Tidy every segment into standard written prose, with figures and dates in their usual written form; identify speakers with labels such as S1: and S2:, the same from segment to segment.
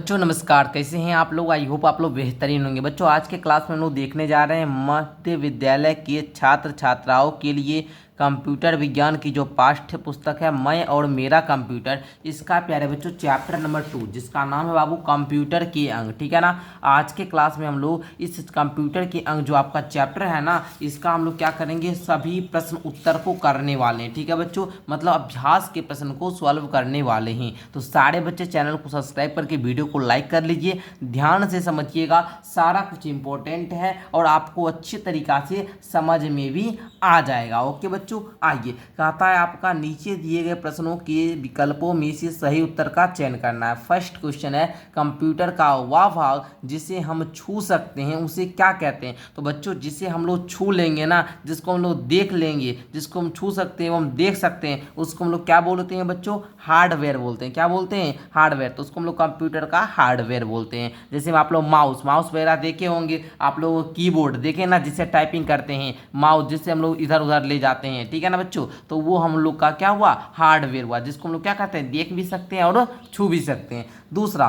S1: बच्चों नमस्कार। कैसे हैं आप लोग? आई होप आप लोग बेहतरीन होंगे। बच्चों आज के क्लास में हम लोग देखने जा रहे हैं मध्य विद्यालय के छात्र छात्राओं के लिए कंप्यूटर विज्ञान की जो पाठ्य पुस्तक है मैं और मेरा कंप्यूटर, इसका प्यारे बच्चों चैप्टर नंबर 2 जिसका नाम है बाबू कंप्यूटर के अंग। ठीक है ना। आज के क्लास में हम लोग इस कंप्यूटर के अंग जो आपका चैप्टर है ना, इसका हम लोग क्या करेंगे, सभी प्रश्न उत्तर को करने वाले हैं। ठीक है बच्चों, मतलब अभ्यास के प्रश्न को सॉल्व करने वाले हैं। तो सारे बच्चे चैनल को सब्सक्राइब करके वीडियो को लाइक कर लीजिए, ध्यान से समझिएगा, सारा कुछ इंपॉर्टेंट है और आपको अच्छी तरीका से समझ में भी आ जाएगा। ओके बच्चों, आइए कहता है आपका नीचे दिए गए प्रश्नों के विकल्पों में से सही उत्तर का चयन करना है। फर्स्ट क्वेश्चन है कंप्यूटर का वह भाग जिसे हम छू सकते हैं उसे क्या कहते हैं। तो बच्चों जिसे हम लोग छू लेंगे ना, जिसको हम लोग देख लेंगे, जिसको हम छू सकते हैं वो हम देख सकते हैं, उसको हम लोग क्या बोलते हैं बच्चों? हार्डवेयर बोलते हैं। क्या बोलते हैं? हार्डवेयर। तो उसको हम लोग कंप्यूटर का हार्डवेयर बोलते हैं। जैसे आप लोग माउस वगैरह देखे होंगे, आप लोग कीबोर्ड देखे ना, जिससे टाइपिंग करते हैं, माउस जिससे हम लोग इधर उधर ले जाते हैं। ठीक है ना बच्चों, तो वो हम लोग का क्या हुआ? हार्डवेयर हुआ, जिसको हम लोग क्या कहते हैं? देख भी सकते हैं और छू भी सकते हैं। दूसरा,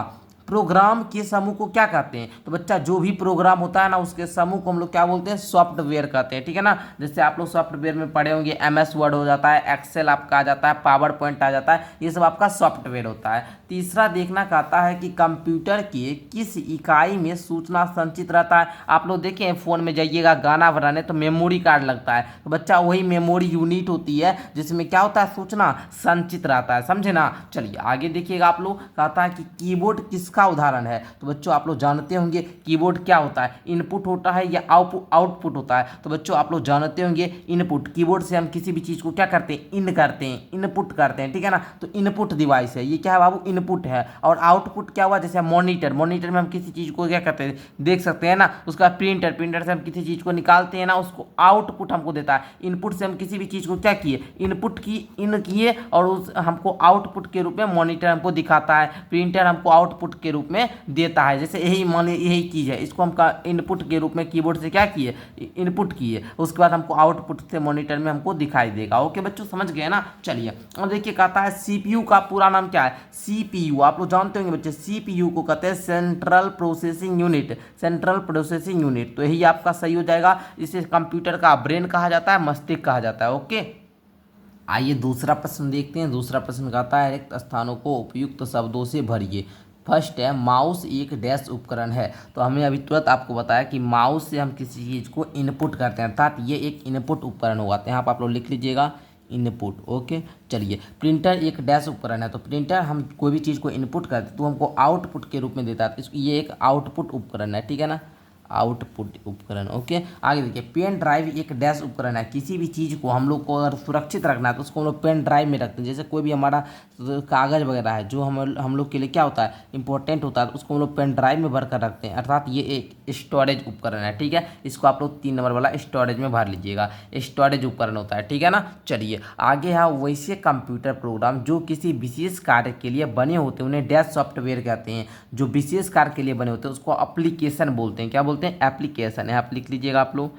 S1: प्रोग्राम के समूह को क्या कहते हैं? तो बच्चा जो भी प्रोग्राम होता है ना, उसके समूह को हम लोग क्या बोलते हैं? सॉफ्टवेयर कहते हैं। ठीक है ना। जैसे आप लोग सॉफ्टवेयर में पढ़े होंगे, MS वर्ड हो जाता है, एक्सेल आपका आ जाता है, पावर पॉइंट आ जाता है, ये सब आपका सॉफ्टवेयर होता है। तीसरा देखना कहता है कि कंप्यूटर के किस इकाई में सूचना संचित रहता है। आप लोग देखें फ़ोन में जाइएगा गाना बनाने तो मेमोरी कार्ड लगता है, तो बच्चा वही मेमोरी यूनिट होती है जिसमें क्या होता है? सूचना संचित रहता है। समझे ना। चलिए आगे देखिएगा। आप लोग कहता है कि कीबोर्ड किसका उदाहरण है। तो बच्चों आप लोग जानते होंगे कीबोर्ड क्या होता है? इनपुट होता है या आउटपुट होता है? तो बच्चों आप लोग जानते होंगे इनपुट। कीबोर्ड से हम किसी भी चीज़ को क्या करते हैं? इन करते हैं, इनपुट करते हैं। ठीक है ना। तो इनपुट डिवाइस है, ये क्या है बाबू? इनपुट है। और आउटपुट क्या हुआ? जैसे मॉनिटर में हम किसी चीज़ को क्या करते हैं? देख सकते हैं ना। उसका प्रिंटर से हम किसी चीज़ को निकालते हैं ना, उसको आउटपुट हमको देता है। इनपुट से हम किसी भी चीज़ को क्या किए? इनपुट की इन किए और उस हमको आउटपुट के रूप में मॉनिटर हमको दिखाता है, प्रिंटर हमको आउटपुट के रूप में देता है। जैसे यही मान लीजिए यही चीज़ है, इसको हम का इनपुट के रूप में कीबोर्ड से क्या किए? इनपुट किए, उसके बाद हमको आउटपुट से मॉनिटर में हमको दिखाई देगा। ओके बच्चों, समझ गए ना। चलिए अब देखिए कहता है CPU का पूरा नाम क्या है? CPU आप लोग जानते होंगे बच्चे, CPU को कहते हैं central processing unit. Central processing unit, तो यही आपका सही हो जाएगा। इसे कंप्यूटर का ब्रेन कहा जाता है, मस्तिष्क कहा जाता है। ओके, आइए दूसरा प्रश्न देखते हैं। दूसरा प्रश्न कहता है रिक्त स्थानों को उपयुक्त शब्दों से भरिए। फर्स्ट है माउस एक डैश उपकरण है। तो हमें अभी तुरंत आपको बताया कि माउस से हम किसी चीज़ को इनपुट करते हैं, अर्थात ये एक इनपुट उपकरण होगा। तो यहाँ पर आप लोग लिख लीजिएगा इनपुट। ओके, चलिए प्रिंटर एक डैश उपकरण है। तो प्रिंटर हम कोई भी चीज़ को इनपुट करते तो हमको आउटपुट के रूप में देता है, तो ये एक आउटपुट उपकरण है। ठीक है ना, आउटपुट उपकरण। ओके, आगे देखिए पेन ड्राइव एक डैश उपकरण है। किसी भी चीज़ को हम लोग को अगर सुरक्षित रखना है तो उसको हम लोग पेन ड्राइव में रखते हैं। जैसे कोई भी हमारा कागज़ वगैरह है जो हम लोग के लिए क्या होता है? इंपॉर्टेंट होता है, तो उसको हम लोग पेन ड्राइव में भर कर रखते हैं, अर्थात ये एक स्टोरेज उपकरण है। ठीक है, इसको आप लोग 3 नंबर वाला स्टोरेज में भर लीजिएगा, स्टोरेज उपकरण होता है। ठीक है ना। चलिए आगे है वैसे कंप्यूटर प्रोग्राम जो किसी विशेष कार्य के लिए बने होते हैं उन्हें डैश सॉफ्टवेयर कहते हैं। जो विशेष कार्य के लिए बने होते हैं उसको एप्लीकेशन बोलते हैं। क्या बोलते हैं? एप्लीकेशन। यहाँ लिख लीजिएगा आप लोग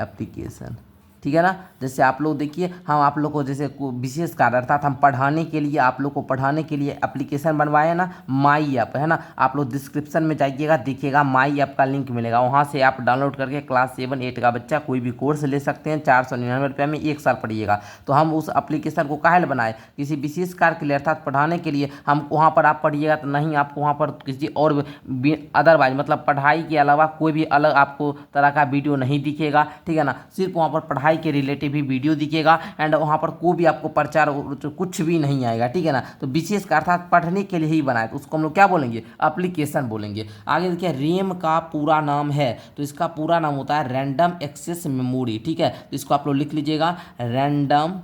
S1: एप्लीकेशन। ठीक है ना। जैसे आप लोग देखिए, हम आप लोग को जैसे विशेष कार्य अर्थात हम पढ़ाने के लिए, आप लोग को पढ़ाने के लिए एप्लीकेशन बनवाए ना, माई ऐप है ना। आप लोग डिस्क्रिप्शन में जाइएगा, देखिएगा माई ऐप का लिंक मिलेगा, वहाँ से आप डाउनलोड करके क्लास 7, 8 का बच्चा कोई भी कोर्स ले सकते हैं। 499 रुपये में 1 साल पढ़िएगा। तो हम उस एप्लीकेशन को काहे बनाए? किसी विशेष कार्य के लिए अर्थात पढ़ाने के लिए। हम वहाँ पर आप पढ़िएगा तो नहीं, आपको वहाँ पर किसी और अदरवाइज मतलब पढ़ाई के अलावा कोई भी अलग आपको तरह का वीडियो नहीं दिखेगा। ठीक है ना, सिर्फ वहाँ पर पढ़ाई के रिलेटिव ही वीडियो दिखेगा एंड वहाँ पर कोई भी आपको प्रचार कुछ भी नहीं आएगा। ठीक है ना। तो विशेष का अर्थात पढ़ने के लिए ही बनाए, तो उसको हम लोग क्या बोलेंगे? एप्लीकेशन बोलेंगे। आगे देखिए रैम का पूरा नाम है। तो इसका पूरा नाम होता है रैंडम एक्सेस मेमोरी। ठीक है, तो इसको आप लोग लिख लीजिएगा रैंडम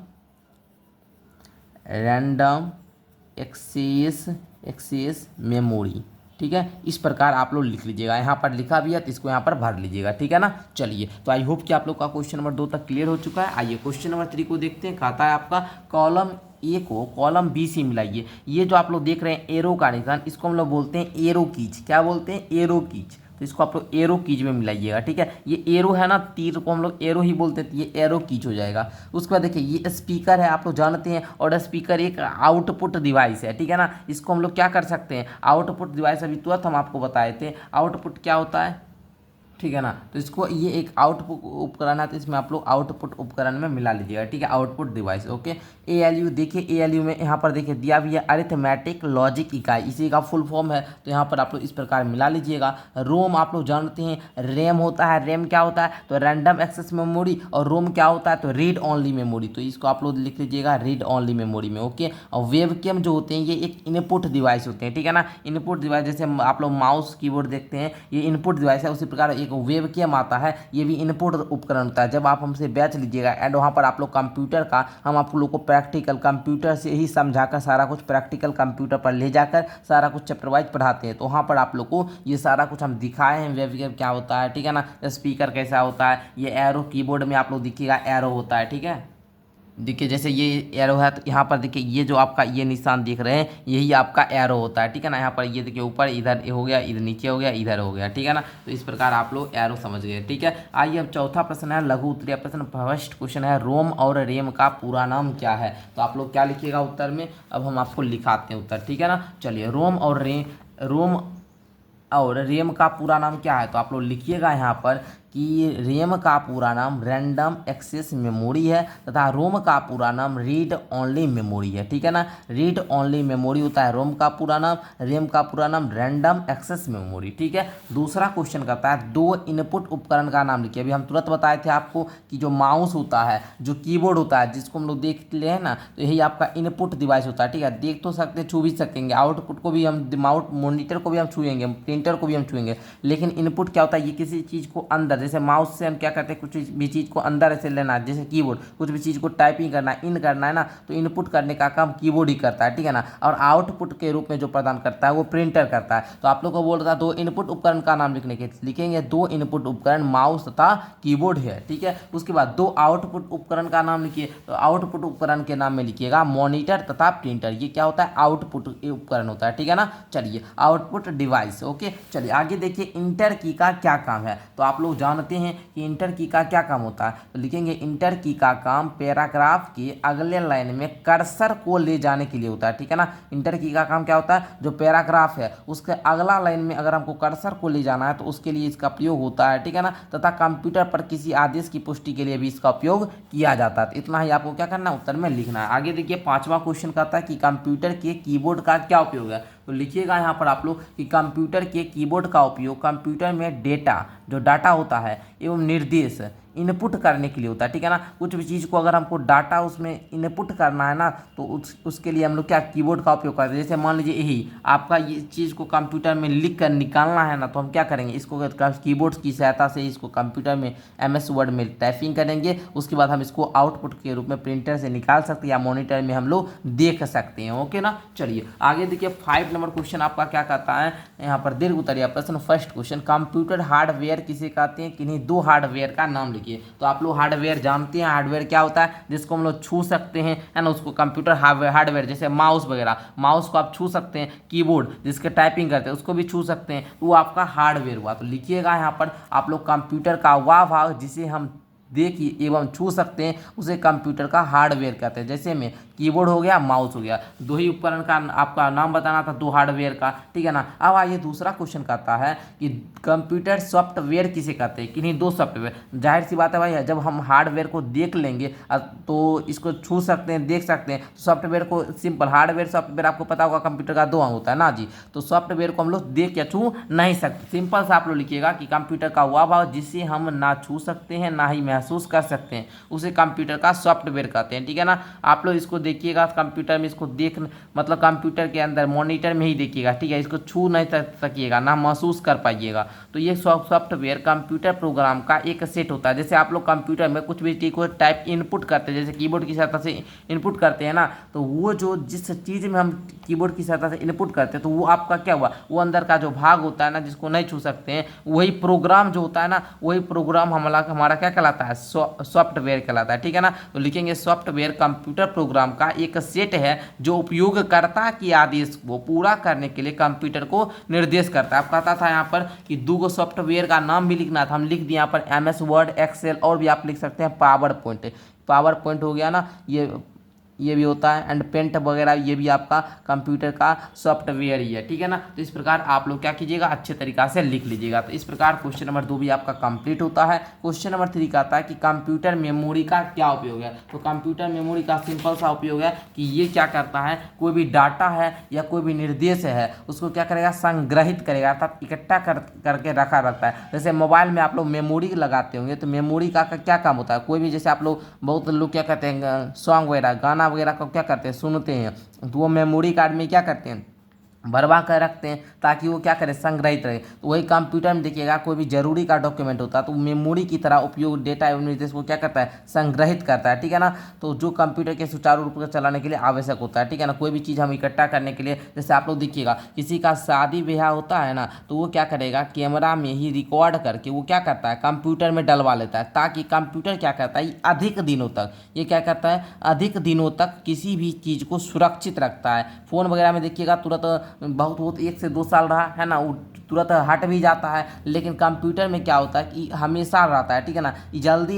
S1: एक्सेस मेमोरी। ठीक है, इस प्रकार आप लोग लिख लीजिएगा। यहाँ पर लिखा भी है तो इसको यहाँ पर भर लीजिएगा। ठीक है ना। चलिए तो आई होप कि आप लोग का क्वेश्चन नंबर 2 तक क्लियर हो चुका है। आइए क्वेश्चन नंबर 3 को देखते हैं। कहता है आपका कॉलम ए को कॉलम बी से मिलाइए। ये जो आप लोग देख रहे हैं एरो का निशान, इसको हम लोग बोलते हैं एरो कीज। क्या बोलते हैं? Arrow keys. तो इसको आप लोग एरो कीज में मिलाइएगा, ठीक है। ये एरो है ना, तीर को हम लोग एरो ही बोलते हैं, ये एरो कीज हो जाएगा। उसके बाद देखिए ये स्पीकर है, आप लोग जानते हैं, और स्पीकर एक आउटपुट डिवाइस है, ठीक है ना। इसको हम लोग क्या कर सकते हैं, आउटपुट डिवाइस अभी तुरंत हम आपको बताए थे आउटपुट क्या होता है, ठीक है ना। तो इसको ये एक आउटपुट उपकरण है, तो इसमें आप लोग आउटपुट उपकरण में मिला लीजिएगा, ठीक है, आउटपुट डिवाइस। ओके, ALU देखिए, ALU में यहाँ पर देखिए दिया भी है अरिथमेटिक लॉजिक इकाई, इसी का फुल फॉर्म है, तो यहाँ पर आप लोग इस प्रकार मिला लीजिएगा। रोम आप लोग जानते हैं, रैम होता है, रैम क्या होता है, तो रैंडम एक्सेस मेमोरी, और रोम क्या होता है, तो रीड ऑनली मेमोरी, तो इसको आप लोग लिख लीजिएगा रीड ऑनली मेमोरी में। ओके, और वेबकैम जो होते हैं ये एक इनपुट डिवाइस होते हैं, ठीक है ना। इनपुट डिवाइस जैसे आप लोग माउस कीबोर्ड देखते हैं, ये इनपुट डिवाइस है, उसी प्रकार एक वेबकैम आता है, ये भी इनपुट उपकरण होता है। जब आप हमसे बैच लीजिएगा एंड वहाँ पर आप लोग कंप्यूटर का, हम आप लोग को प्रैक्टिकल कंप्यूटर से ही समझाकर सारा कुछ प्रैक्टिकल कंप्यूटर पर ले जाकर सारा कुछ चैप्टर वाइज पढ़ाते हैं, तो वहाँ पर आप लोग को ये सारा कुछ हम दिखाए हैं, वेबकैम क्या होता है, ठीक है ना, स्पीकर कैसा होता है, ये एरो कीबोर्ड में आप लोग दिखिएगा एरो होता है, ठीक है। देखिए जैसे ये एरो है, तो यहाँ पर देखिए ये जो आपका ये निशान देख रहे हैं यही आपका एरो होता है, ठीक है ना। यहाँ पर ये देखिए ऊपर इधर हो गया, इधर नीचे हो गया, इधर हो गया, ठीक है ना। तो इस प्रकार आप लोग एरो समझ गए, ठीक है। आइए अब चौथा प्रश्न है लघु उत्तरीय प्रश्न। फर्स्ट क्वेश्चन है रोम और रैम का पूरा नाम क्या है, तो आप लोग क्या लिखिएगा उत्तर में, अब हम आपको लिखाते हैं उत्तर, ठीक है ना। चलिए रोम और रैम का पूरा नाम क्या है, तो आप लोग लिखिएगा यहाँ पर कि रैम का पूरा नाम रैंडम एक्सेस मेमोरी है, तथा रोम का पूरा नाम रीड ओनली मेमोरी है, ठीक है ना। रीड ओनली मेमोरी होता है रोम का पूरा नाम, रैम का पूरा नाम रैंडम एक्सेस मेमोरी, ठीक है। दूसरा क्वेश्चन करता है दो इनपुट उपकरण का नाम लिखिए। अभी हम तुरंत बताए थे आपको कि जो माउस होता है, जो कीबोर्ड होता है, जिसको हम लोग देख ले हैं ना, तो यही आपका इनपुट डिवाइस होता है, ठीक है। देख तो सकते, छू भी सकेंगे, आउटपुट को भी हम, मॉनिटर को भी हम छुएंगे, प्रिंटर को भी हम छुएंगे, लेकिन इनपुट क्या होता है, ये किसी चीज़ को अंदर, जैसे माउस से हम क्या करते हैं, कुछ भी चीज़ को अंदर ऐसे लेना है, जैसे कीबोर्ड, कुछ भी चीज़ को टाइपिंग करना है, इन करना है ना, तो इनपुट करने का काम कीबोर्ड ही करता है, ठीक है ना। और आउटपुट के रूप में जो प्रदान करता है वो प्रिंटर करता है। तो आप लोग को बोल रहा था दो इनपुट उपकरण का नाम लिखने के, लिखेंगे दो इनपुट उपकरण माउस तथा कीबोर्ड है, ठीक है। उसके बाद दो आउटपुट उपकरण का नाम लिखिए, तो आउटपुट उपकरण के नाम में लिखिएगा मॉनिटर तथा प्रिंटर। ये क्या होता है, आउटपुट उपकरण होता है, ठीक है ना। चलिए आउटपुट डिवाइस, ओके। चलिए आगे देखिए इंटर की का क्या काम है, तो आप लोग जानते हैं कि इंटर की का क्या काम होता है, तो लिखेंगे इंटर की का काम पैराग्राफ के अगले लाइन में कर्सर को ले जाने के लिए होता है, ठीक है ना। इंटर की का काम क्या होता है, जो पैराग्राफ है उसके अगला लाइन में अगर हमको कर्सर को ले जाना है तो उसके लिए इसका प्रयोग होता है, ठीक है ना। तथा कंप्यूटर पर किसी आदेश की पुष्टि के लिए भी इसका उपयोग किया जाता है। तो इतना ही आपको क्या करना है, उत्तर में लिखना है। आगे देखिए पांचवा क्वेश्चन कहता है कि कंप्यूटर के कीबोर्ड का क्या उपयोग है, तो लिखिएगा यहाँ पर आप लोग कि कंप्यूटर के कीबोर्ड का उपयोग कंप्यूटर में डेटा, जो डाटा होता है एवं निर्देश इनपुट करने के लिए होता है, ठीक है ना। कुछ भी चीज़ को अगर हमको डाटा उसमें इनपुट करना है ना, तो उसके लिए हम लोग क्या कीबोर्ड का उपयोग करते हैं। जैसे मान लीजिए यही आपका ये चीज़ को कंप्यूटर में लिख कर निकालना है ना, तो हम क्या करेंगे, इसको कीबोर्ड की सहायता से इसको कंप्यूटर में MS वर्ड में टाइपिंग करेंगे, उसके बाद हम इसको आउटपुट के रूप में प्रिंटर से निकाल सकते हैं या मॉनिटर में हम लोग देख सकते हैं, ओके ना। चलिए आगे देखिए 5 नंबर क्वेश्चन आपका क्या कहता है, यहाँ पर दीर्घ उत्तरीय प्रश्न। फर्स्ट क्वेश्चन कंप्यूटर हार्डवेयर किसे कहते हैं, किन्हीं दो हार्डवेयर का नाम। तो आप लोग हार्डवेयर जानते हैं, हार्डवेयर क्या होता है, जिसको हम लोग छू सकते हैं, है ना, उसको कंप्यूटर हार्डवेयर, जैसे माउस वगैरह, माउस को आप छू सकते हैं, कीबोर्ड जिसके टाइपिंग करते हैं उसको भी छू सकते हैं, तो वो आपका हार्डवेयर हुआ। तो लिखिएगा यहाँ पर आप लोग कंप्यूटर का वह भाग जिसे हम देखिए एवं छू सकते हैं उसे कंप्यूटर का हार्डवेयर कहते हैं। जैसे में कीबोर्ड हो गया, माउस हो गया, दो ही उपकरण का आपका नाम बताना था, दो हार्डवेयर का, ठीक है ना। अब आइए दूसरा क्वेश्चन कहता है कि कंप्यूटर सॉफ्टवेयर किसे कहते हैं, किन्हीं दो सॉफ्टवेयर। जाहिर सी बात है भाई, जब हम हार्डवेयर को देख लेंगे तो इसको छू सकते हैं, देख सकते हैं, तो सॉफ्टवेयर को सिंपल हार्डवेयर सॉफ्टवेयर आपको पता होगा कंप्यूटर का दो अंग होता है ना जी। तो सॉफ्टवेयर को हम लोग देख या छू नहीं सकते। सिंपल सा आप लोग लिखिएगा कि कंप्यूटर का वह भाग जिसे हम ना छू सकते हैं ना ही महसूस कर सकते हैं उसे कंप्यूटर का सॉफ्टवेयर कहते हैं, ठीक है ना। आप लोग इसको देखिएगा कंप्यूटर में, इसको देख मतलब कंप्यूटर के अंदर मॉनिटर में ही देखिएगा, ठीक है। इसको छू नहीं सकिएगा ना महसूस कर पाइएगा। तो ये सॉफ्टवेयर कंप्यूटर प्रोग्राम का एक सेट होता है। जैसे आप लोग कंप्यूटर में कुछ भी चीज़ को टाइप इनपुट करते हैं, जैसे कीबोर्ड की सहायता से इनपुट करते हैं ना, तो वो जो जिस चीज़ में हम कीबोर्ड की सहायता से इनपुट करते हैं तो वो आपका क्या हुआ, वो अंदर का जो भाग होता है ना जिसको नहीं छू सकते हैं, वही प्रोग्राम जो होता है ना, वही प्रोग्राम हमारा क्या कहलाता है, है, सॉफ्टवेयर कहलाता है, ठीक है ना। तो लिखेंगे सॉफ्टवेयर कंप्यूटर प्रोग्राम का एक सेट है जो उपयोगकर्ता के आदेश को पूरा करने के लिए कंप्यूटर को निर्देश करता है। आप कहता था यहाँ पर कि दो सॉफ्टवेयर का नाम भी लिखना था, हम लिख दिए यहाँ पर MS वर्ड, एक्सेल, और भी आप लिख सकते हैं पावर पॉइंट। पावर पॉइंट हो गया ना, ये भी होता है, एंड पेंट वगैरह ये भी आपका कंप्यूटर का सॉफ्टवेयर ही है, ठीक है ना। तो इस प्रकार आप लोग क्या कीजिएगा, अच्छे तरीका से लिख लीजिएगा। तो इस प्रकार क्वेश्चन नंबर 2 भी आपका कंप्लीट होता है। क्वेश्चन नंबर 3 का आता है कि कंप्यूटर मेमोरी का क्या उपयोग है। तो कंप्यूटर मेमोरी का सिंपल सा उपयोग है कि ये क्या करता है, कोई भी डाटा है या कोई भी निर्देश है उसको क्या करेगा, संग्रहित करेगा, अर्थात इकट्ठा करके रखा रहता है। जैसे मोबाइल में आप लोग मेमोरी लगाते होंगे, तो मेमोरी का क्या काम होता है, कोई भी जैसे आप लोग, बहुत लोग क्या कहते हैं, सॉन्ग वगैरह, गाना वगैरह को क्या करते हैं, सुनते हैं, तो वो मेमोरी कार्ड में क्या करते हैं, भरवा कर रखते हैं ताकि वो क्या करे, संग्रहित रहे। तो वही कंप्यूटर में देखिएगा, कोई भी जरूरी का डॉक्यूमेंट होता है तो मेमोरी की तरह उपयोग डेटा एवं निर्देश को क्या करता है, संग्रहित करता है, ठीक है ना। तो जो कंप्यूटर के सुचारू रूप से चलाने के लिए आवश्यक होता है, ठीक है ना। कोई भी चीज़ हम इकट्ठा करने के लिए, जैसे आप लोग देखिएगा किसी का शादी ब्याह होता है ना, तो वो क्या करेगा, कैमरा में ही रिकॉर्ड करके वो क्या करता है, कंप्यूटर में डलवा लेता है, ताकि कंप्यूटर क्या करता है, अधिक दिनों तक, ये क्या करता है, अधिक दिनों तक किसी भी चीज़ को सुरक्षित रखता है। फ़ोन वगैरह में देखिएगा तुरंत बहुत 1 से 2 साल रहा है ना, वो तुरंत हट भी जाता है, लेकिन कंप्यूटर में क्या होता है कि हमेशा रहता है, ठीक है ना। ये जल्दी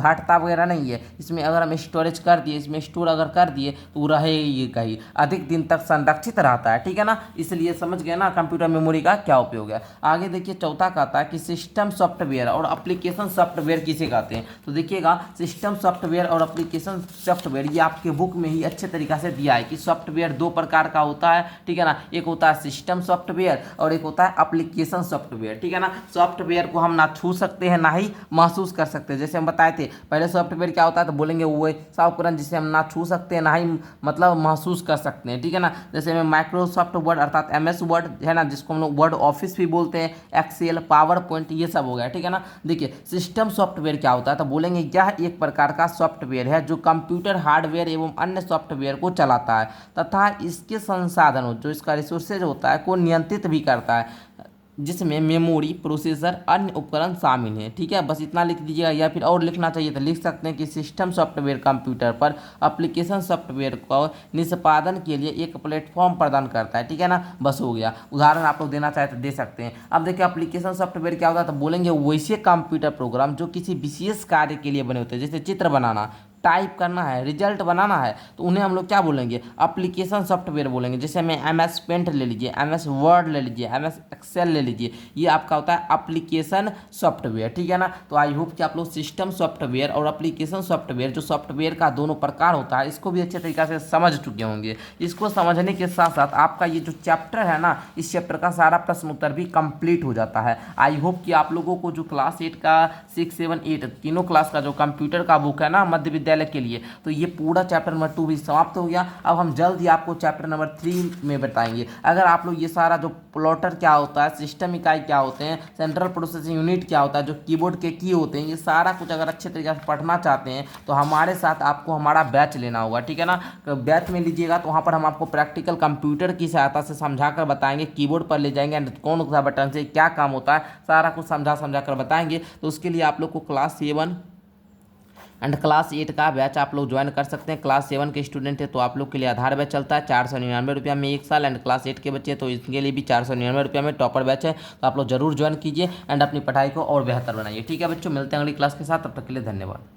S1: हटता वगैरह नहीं है। इसमें अगर हम स्टोरेज कर दिए, इसमें स्टोर अगर कर दिए तो रहे ये कहीं अधिक दिन तक संरक्षित रहता है, ठीक है ना। इसलिए समझ गए ना कंप्यूटर मेमोरी का क्या उपयोग है। आगे देखिए चौथा कहता है कि सिस्टम सॉफ्टवेयर और एप्लीकेशन सॉफ्टवेयर किसे कहते हैं। तो देखिएगा सिस्टम सॉफ्टवेयर और एप्लीकेशन सॉफ्टवेयर ये आपके बुक में ही अच्छे तरीका से दिया है कि सॉफ्टवेयर 2 प्रकार का होता है, ठीक है ना। एक होता है सिस्टम सॉफ्टवेयर और एक होता है एप्लीकेशन सॉफ्टवेयर, ठीक है ना। सॉफ्टवेयर को हम ना छू सकते हैं ना ही महसूस कर सकते हैं। जैसे हम बताए थे पहले सॉफ्टवेयर क्या होता है, तो बोलेंगे वो ऐसा उपकरण जिसे हम ना छू सकते हैं ना ही मतलब महसूस कर सकते हैं, ठीक है ना। जैसे में माइक्रोसॉफ्ट वर्ड अर्थात MS वर्ड है ना, जिसको हम लोग वर्ड ऑफिस भी बोलते हैं, एक्सेल, पावर पॉइंट, ये सब हो गया, ठीक है ना। देखिए सिस्टम सॉफ्टवेयर क्या होता है, तो बोलेंगे यह एक प्रकार का सॉफ्टवेयर है जो कंप्यूटर हार्डवेयर एवं अन्य सॉफ्टवेयर को चलाता है तथा इसके संसाधनों, जो इसका रिसोर्सेज होता है, को नियंत्रित भी करता है, जिसमें मेमोरी, प्रोसेसर, अन्य उपकरण शामिल हैं, ठीक है। बस इतना लिख दीजिएगा, या फिर और लिखना चाहिए तो लिख सकते हैं कि सिस्टम सॉफ्टवेयर कंप्यूटर पर एप्लीकेशन सॉफ्टवेयर को निष्पादन के लिए एक प्लेटफॉर्म प्रदान करता है, ठीक है ना। बस हो गया। उदाहरण आप लोग देना चाहे तो दे सकते हैं। अब देखिए एप्लीकेशन सॉफ्टवेयर क्या होता है, तो बोलेंगे वैसे कंप्यूटर प्रोग्राम जो किसी विशेष कार्य के लिए बने होते हैं, जैसे चित्र बनाना, टाइप करना है, रिजल्ट बनाना है, तो उन्हें हम लोग क्या बोलेंगे, एप्लीकेशन सॉफ्टवेयर बोलेंगे। जैसे हमें MS पेंट ले लीजिए, MS वर्ड ले लीजिए, MS एक्सेल ले लीजिए, ये आपका होता है एप्लीकेशन सॉफ्टवेयर, ठीक है ना। तो आई होप कि आप लोग सिस्टम सॉफ्टवेयर और एप्लीकेशन सॉफ्टवेयर, जो सॉफ्टवेयर का दोनों प्रकार होता है, इसको भी अच्छे तरीके से समझ चुके होंगे। इसको समझने के साथ साथ आपका ये जो चैप्टर है ना, इस चैप्टर का सारा प्रश्न उत्तर भी कंप्लीट हो जाता है। आई होप कि आप लोगों को जो क्लास 8 का 6, 7, 8 तीनों क्लास का जो कंप्यूटर का बुक है ना मध्य विद्यालय के लिए, तो ये पूरा चैप्टर नंबर 2 भी समाप्त हो गया। अब हम जल्द ही आपको चैप्टर नंबर 3 में बताएंगे। अगर आप लोग ये सारा जो प्लॉटर क्या होता है, सिस्टम इकाई क्या होते हैं, सेंट्रल प्रोसेसिंग यूनिट क्या होता है, जो कीबोर्ड के की होते हैं, ये सारा कुछ अगर अच्छे तरीके से पढ़ना चाहते हैं तो हमारे साथ आपको हमारा बैच लेना होगा, ठीक है ना। तो बैच में लीजिएगा तो वहाँ पर हम आपको प्रैक्टिकल कंप्यूटर की सहायता से समझा कर बताएंगे, कीबोर्ड पर ले जाएंगे, कौन सा बटन से क्या काम होता है, सारा कुछ समझा कर बताएंगे। तो उसके लिए आप लोग को क्लास 7 एंड क्लास 8 का बैच आप लोग ज्वाइन कर सकते हैं। क्लास 7 के स्टूडेंट है तो आप लोग के लिए आधार बैच चलता है 499 रुपया में 1 साल, एंड क्लास 8 के बच्चे तो इसके लिए भी 499 रुपया में टॉपर बैच है। तो आप लोग जरूर ज्वाइन कीजिए एंड अपनी पढ़ाई को और बेहतर बनाइए, ठीक है बच्चों। मिलते हैं अगली क्लास के साथ, तब तक के लिए धन्यवाद।